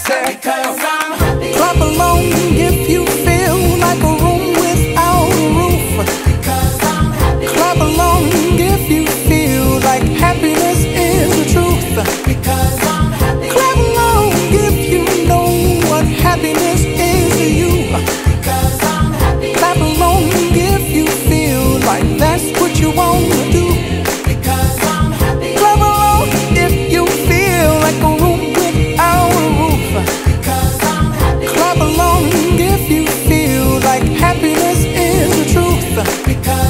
said, because I'm happy. clap along if you feel like a room without a roof. Because I'm happy. Clap along if you feel like happiness is the truth. Because I'm happy. Clap along if you know what happiness is to you. Because I'm happy. Clap along if you feel like that's what you want to do. Because I'm happy. Clap along if you feel like a room without a roof. Because I'm happy. Clap along if you feel like happiness is the truth. Because